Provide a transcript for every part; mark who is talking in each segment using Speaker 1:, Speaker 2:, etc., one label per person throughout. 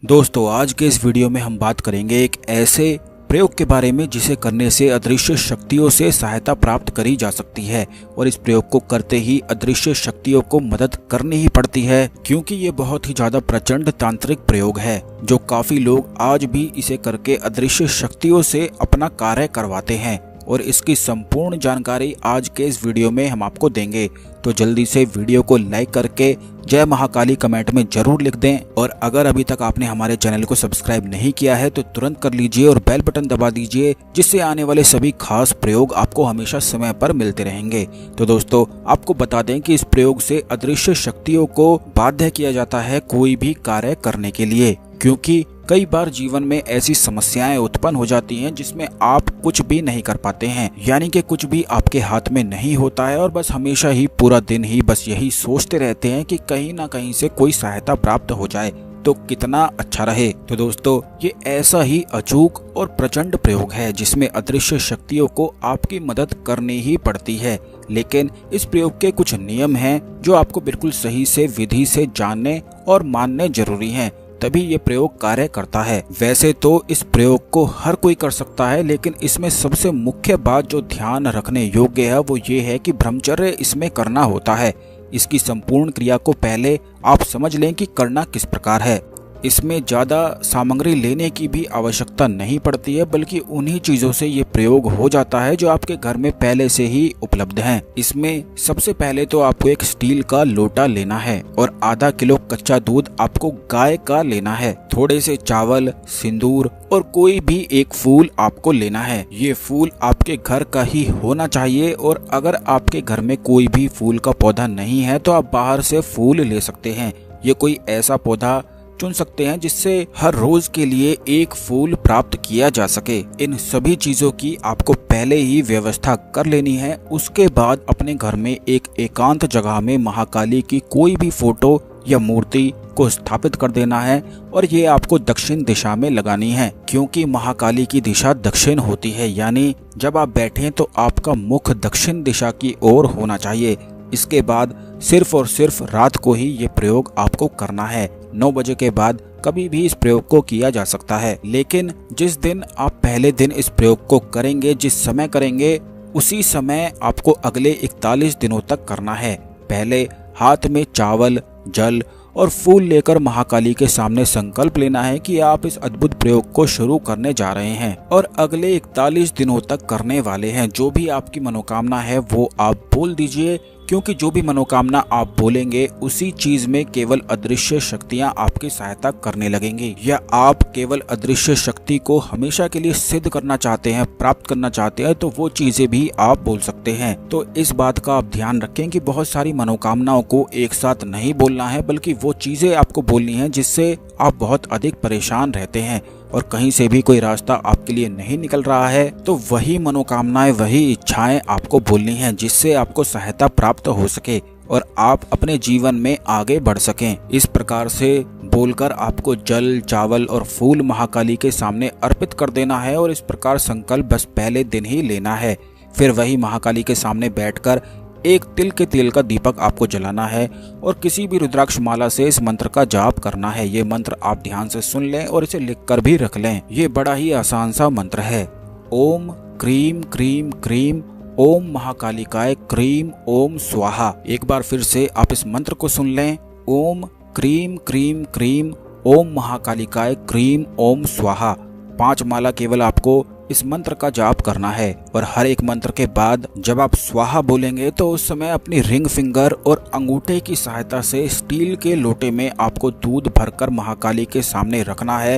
Speaker 1: दोस्तों, आज के इस वीडियो में हम बात करेंगे एक ऐसे प्रयोग के बारे में जिसे करने से अदृश्य शक्तियों से सहायता प्राप्त करी जा सकती है। और इस प्रयोग को करते ही अदृश्य शक्तियों को मदद करनी ही पड़ती है, क्योंकि ये बहुत ही ज्यादा प्रचंड तांत्रिक प्रयोग है जो काफी लोग आज भी इसे करके अदृश्य शक्तियों से अपना कार्य करवाते हैं। और इसकी संपूर्ण जानकारी आज के इस वीडियो में हम आपको देंगे, तो जल्दी से वीडियो को लाइक करके जय महाकाली कमेंट में जरूर लिख दें। और अगर अभी तक आपने हमारे चैनल को सब्सक्राइब नहीं किया है तो तुरंत कर लीजिए और बेल बटन दबा दीजिए, जिससे आने वाले सभी खास प्रयोग आपको हमेशा समय पर मिलते रहेंगे। तो दोस्तों, आपको बता दें कि इस प्रयोग से अदृश्य शक्तियों को बाध्य किया जाता है कोई भी कार्य करने के लिए, क्योंकि कई बार जीवन में ऐसी समस्याएं उत्पन्न हो जाती हैं जिसमें आप कुछ भी नहीं कर पाते हैं, यानी कि कुछ भी आपके हाथ में नहीं होता है और बस हमेशा ही पूरा दिन ही बस यही सोचते रहते हैं कि कहीं ना कहीं से कोई सहायता प्राप्त हो जाए तो कितना अच्छा रहे। तो दोस्तों, ये ऐसा ही अचूक और प्रचंड प्रयोग है जिसमें अदृश्य शक्तियों को आपकी मदद करनी ही पड़ती है। लेकिन इस प्रयोग के कुछ नियम हैं जो आपको बिल्कुल सही से विधि से जानने और मानने जरूरी हैं, तभी ये प्रयोग कार्य करता है। वैसे तो इस प्रयोग को हर कोई कर सकता है, लेकिन इसमें सबसे मुख्य बात जो ध्यान रखने योग्य है वो ये है कि ब्रह्मचर्य इसमें करना होता है। इसकी संपूर्ण क्रिया को पहले आप समझ लें कि करना किस प्रकार है। इसमें ज्यादा सामग्री लेने की भी आवश्यकता नहीं पड़ती है, बल्कि उन्हीं चीजों से ये प्रयोग हो जाता है जो आपके घर में पहले से ही उपलब्ध हैं। इसमें सबसे पहले तो आपको एक स्टील का लोटा लेना है और आधा किलो कच्चा दूध आपको गाय का लेना है। थोड़े से चावल, सिंदूर और कोई भी एक फूल आपको लेना है। ये फूल आपके घर का ही होना चाहिए, और अगर आपके घर में कोई भी फूल का पौधा नहीं है तो आप बाहर से फूल ले सकते हैं। ये कोई ऐसा पौधा चुन सकते हैं जिससे हर रोज के लिए एक फूल प्राप्त किया जा सके। इन सभी चीजों की आपको पहले ही व्यवस्था कर लेनी है। उसके बाद अपने घर में एक एकांत जगह में महाकाली की कोई भी फोटो या मूर्ति को स्थापित कर देना है, और ये आपको दक्षिण दिशा में लगानी है, क्योंकि महाकाली की दिशा दक्षिण होती है। यानी जब आप बैठें तो आपका मुख दक्षिण दिशा की ओर होना चाहिए। इसके बाद सिर्फ और सिर्फ रात को ही ये प्रयोग आपको करना है। 9 बजे के बाद कभी भी इस प्रयोग को किया जा सकता है, लेकिन जिस दिन आप पहले दिन इस प्रयोग को करेंगे, जिस समय करेंगे, उसी समय आपको अगले 41 दिनों तक करना है। पहले हाथ में चावल, जल और फूल लेकर महाकाली के सामने संकल्प लेना है कि आप इस अद्भुत प्रयोग को शुरू करने जा रहे हैं और अगले 41 दिनों तक करने वाले हैं। जो भी आपकी मनोकामना है वो आप बोल दीजिए, क्योंकि जो भी मनोकामना आप बोलेंगे उसी चीज में केवल अदृश्य शक्तियां आपकी सहायता करने लगेंगी। या आप केवल अदृश्य शक्ति को हमेशा के लिए सिद्ध करना चाहते हैं, प्राप्त करना चाहते हैं, तो वो चीजें भी आप बोल सकते हैं। तो इस बात का आप ध्यान रखें कि बहुत सारी मनोकामनाओं को एक साथ नहीं बोलना है, बल्कि वो चीजें आपको बोलनी है जिससे आप बहुत अधिक परेशान रहते हैं और कहीं से भी कोई रास्ता आपके लिए नहीं निकल रहा है। तो वही मनोकामनाएं, वही इच्छाएं आपको बोलनी हैं जिससे आपको सहायता प्राप्त हो सके और आप अपने जीवन में आगे बढ़ सकें। इस प्रकार से बोलकर आपको जल, चावल और फूल महाकाली के सामने अर्पित कर देना है, और इस प्रकार संकल्प बस पहले दिन ही लेना है। फिर वही महाकाली के सामने बैठकर एक तिल के तेल का दीपक आपको जलाना है और किसी भी रुद्राक्ष माला से इस मंत्र का जाप करना है। ये मंत्र आप ध्यान से सुन लें और इसे लिखकर भी रख लें। ये बड़ा ही आसान सा मंत्र है। ओम क्रीम क्रीम क्रीम ओम महाकालिकाय क्रीम ओम स्वाहा। एक बार फिर से आप इस मंत्र को सुन लें। ओम क्रीम क्रीम क्रीम ओम महाकालिकाय क्रीम ओम स्वाहा। 5 माला केवल आपको इस मंत्र का जाप करना है, और हर एक मंत्र के बाद जब आप स्वाहा बोलेंगे तो उस समय अपनी रिंग फिंगर और अंगूठे की सहायता से स्टील के लोटे में आपको दूध भरकर महाकाली के सामने रखना है।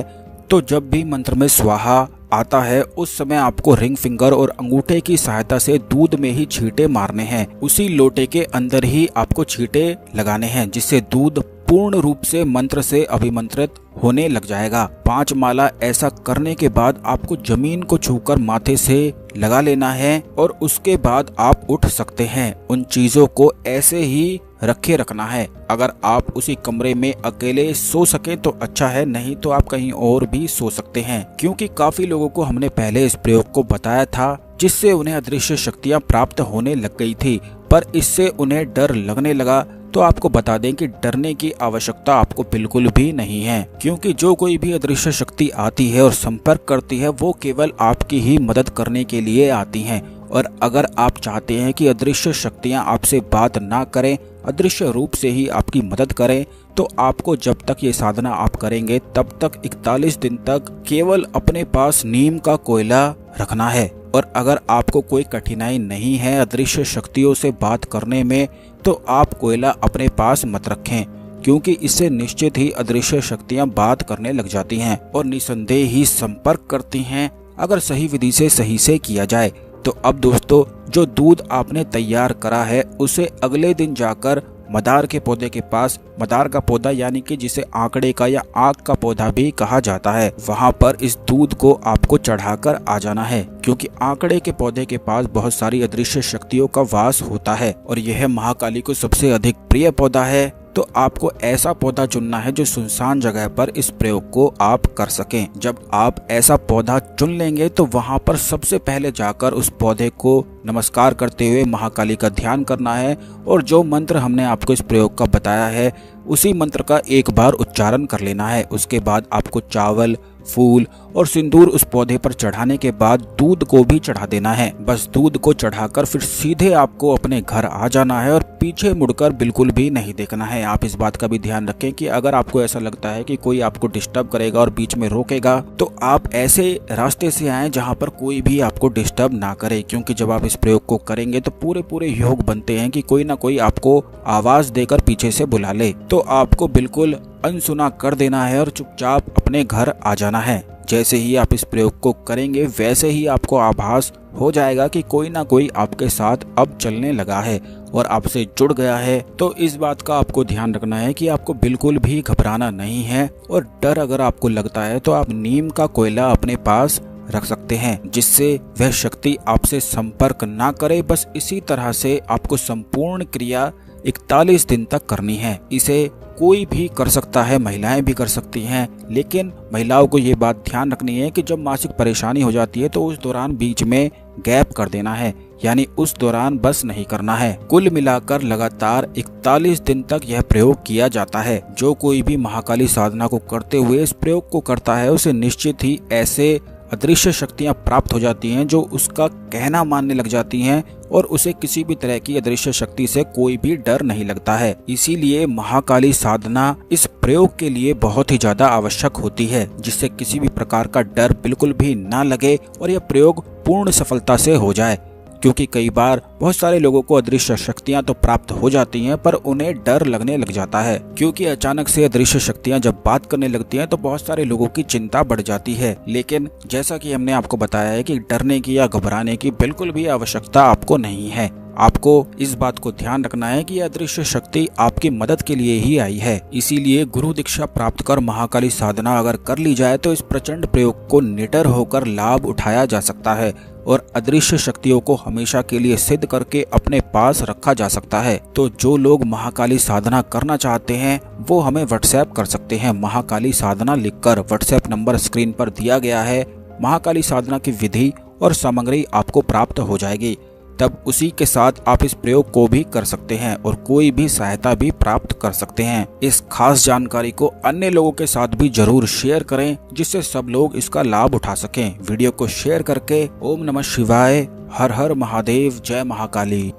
Speaker 1: तो जब भी मंत्र में स्वाहा आता है उस समय आपको रिंग फिंगर और अंगूठे की सहायता से दूध में ही छींटे मारने हैं। उसी लोटे के अंदर ही आपको छींटे लगाने हैं, जिससे दूध पूर्ण रूप से मंत्र से अभिमंत्रित होने लग जाएगा। 5 माला ऐसा करने के बाद आपको जमीन को छूकर माथे से लगा लेना है और उसके बाद आप उठ सकते हैं। उन चीजों को ऐसे ही रखे रखना है। अगर आप उसी कमरे में अकेले सो सके तो अच्छा है, नहीं तो आप कहीं और भी सो सकते हैं, क्योंकि काफी लोगों को हमने पहले इस प्रयोग को बताया था जिससे उन्हें अदृश्य शक्तियां प्राप्त होने लग गई थी, पर इससे उन्हें डर लगने लगा तो आपको बता दें कि डरने की आवश्यकता आपको बिल्कुल भी नहीं है, क्योंकि जो कोई भी अदृश्य शक्ति आती है और संपर्क करती है वो केवल आपकी ही मदद करने के लिए आती हैं। और अगर आप चाहते हैं कि अदृश्य शक्तियां आपसे बात ना करें, अदृश्य रूप से ही आपकी मदद करें, तो आपको जब तक ये साधना आप करेंगे तब तक 41 दिन तक केवल अपने पास नीम का कोयला रखना है। और अगर आपको कोई कठिनाई नहीं है अदृश्य शक्तियों से बात करने में, तो आप कोयला अपने पास मत रखें, क्योंकि इससे निश्चित ही अदृश्य शक्तियां बात करने लग जाती हैं और निसंदेह ही संपर्क करती हैं, अगर सही विधि से सही से किया जाए। तो अब दोस्तों, जो दूध आपने तैयार करा है उसे अगले दिन जाकर मदार के पौधे के पास, मदार का पौधा यानी कि जिसे आंकड़े का या आग का पौधा भी कहा जाता है, वहां पर इस दूध को आपको चढ़ाकर आ जाना है, क्योंकि आंकड़े के पौधे के पास बहुत सारी अदृश्य शक्तियों का वास होता है और यह महाकाली को सबसे अधिक प्रिय पौधा है। तो आपको ऐसा पौधा चुनना है जो सुनसान जगह पर इस प्रयोग को आप कर सकें। जब आप ऐसा पौधा चुन लेंगे तो वहां पर सबसे पहले जाकर उस पौधे को नमस्कार करते हुए महाकाली का ध्यान करना है और जो मंत्र हमने आपको इस प्रयोग का बताया है उसी मंत्र का एक बार उच्चारण कर लेना है। उसके बाद आपको चावल, फूल और सिंदूर उस पौधे पर चढ़ाने के बाद दूध को भी चढ़ा देना है। बस दूध को चढ़ाकर फिर सीधे आपको अपने घर आ जाना है और पीछे मुड़कर बिल्कुल भी नहीं देखना है। आप इस बात का भी ध्यान रखें कि अगर आपको ऐसा लगता है कि कोई आपको डिस्टर्ब करेगा और बीच में रोकेगा, तो आप ऐसे रास्ते से आएं जहां पर कोई भी आपको डिस्टर्ब ना करे, क्योंकि जब आप इस प्रयोग को करेंगे तो पूरे योग बनते हैं कि कोई ना कोई आपको आवाज देकर पीछे से बुला ले। तो आपको बिल्कुल अनसुना कर देना है और चुपचाप अपने घर आ जाना है। जैसे ही आप इस प्रयोग को करेंगे वैसे ही आपको आभास हो जाएगा कि कोई ना कोई आपके साथ अब चलने लगा है और आपसे जुड़ गया है। तो इस बात का आपको ध्यान रखना है कि आपको बिल्कुल भी घबराना नहीं है और डर अगर आपको लगता है तो आप नीम का कोयला अपने पास रख सकते हैं, जिससे वह शक्ति आपसे संपर्क ना करे। बस इसी तरह से आपको संपूर्ण क्रिया 41 दिन तक करनी है। इसे कोई भी कर सकता है, महिलाएं भी कर सकती हैं, लेकिन महिलाओं को ये बात ध्यान रखनी है कि जब मासिक परेशानी हो जाती है तो उस दौरान बीच में गैप कर देना है, यानी उस दौरान बस नहीं करना है। कुल मिलाकर लगातार 41 दिन तक यह प्रयोग किया जाता है। जो कोई भी महाकाली साधना को करते हुए इस प्रयोग को करता है उसे निश्चित ही ऐसे अदृश्य शक्तियां प्राप्त हो जाती हैं जो उसका कहना मानने लग जाती हैं और उसे किसी भी तरह की अदृश्य शक्ति से कोई भी डर नहीं लगता है। इसीलिए महाकाली साधना इस प्रयोग के लिए बहुत ही ज्यादा आवश्यक होती है, जिससे किसी भी प्रकार का डर बिल्कुल भी ना लगे और यह प्रयोग पूर्ण सफलता से हो जाए। क्योंकि कई बार बहुत सारे लोगों को अदृश्य शक्तियां तो प्राप्त हो जाती हैं पर उन्हें डर लगने लग जाता है, क्योंकि अचानक से अदृश्य शक्तियां जब बात करने लगती हैं तो बहुत सारे लोगों की चिंता बढ़ जाती है। लेकिन जैसा कि हमने आपको बताया है कि डरने की या घबराने की बिल्कुल भी आवश्यकता आपको नहीं है। आपको इस बात को ध्यान रखना है कि अदृश्य शक्ति आपकी मदद के लिए ही आई है। इसीलिए गुरु दीक्षा प्राप्त कर महाकाली साधना अगर कर ली जाए तो इस प्रचंड प्रयोग को निडर होकर लाभ उठाया जा सकता है और अदृश्य शक्तियों को हमेशा के लिए सिद्ध करके अपने पास रखा जा सकता है। तो जो लोग महाकाली साधना करना चाहते हैं वो हमें व्हाट्सएप कर सकते हैं। महाकाली साधना लिखकर व्हाट्सएप नंबर स्क्रीन पर दिया गया है। महाकाली साधना की विधि और सामग्री आपको प्राप्त हो जाएगी, तब उसी के साथ आप इस प्रयोग को भी कर सकते हैं और कोई भी सहायता भी प्राप्त कर सकते हैं। इस खास जानकारी को अन्य लोगों के साथ भी जरूर शेयर करें, जिससे सब लोग इसका लाभ उठा सकें। वीडियो को शेयर करके ओम नमः शिवाय, हर हर महादेव, जय महाकाली।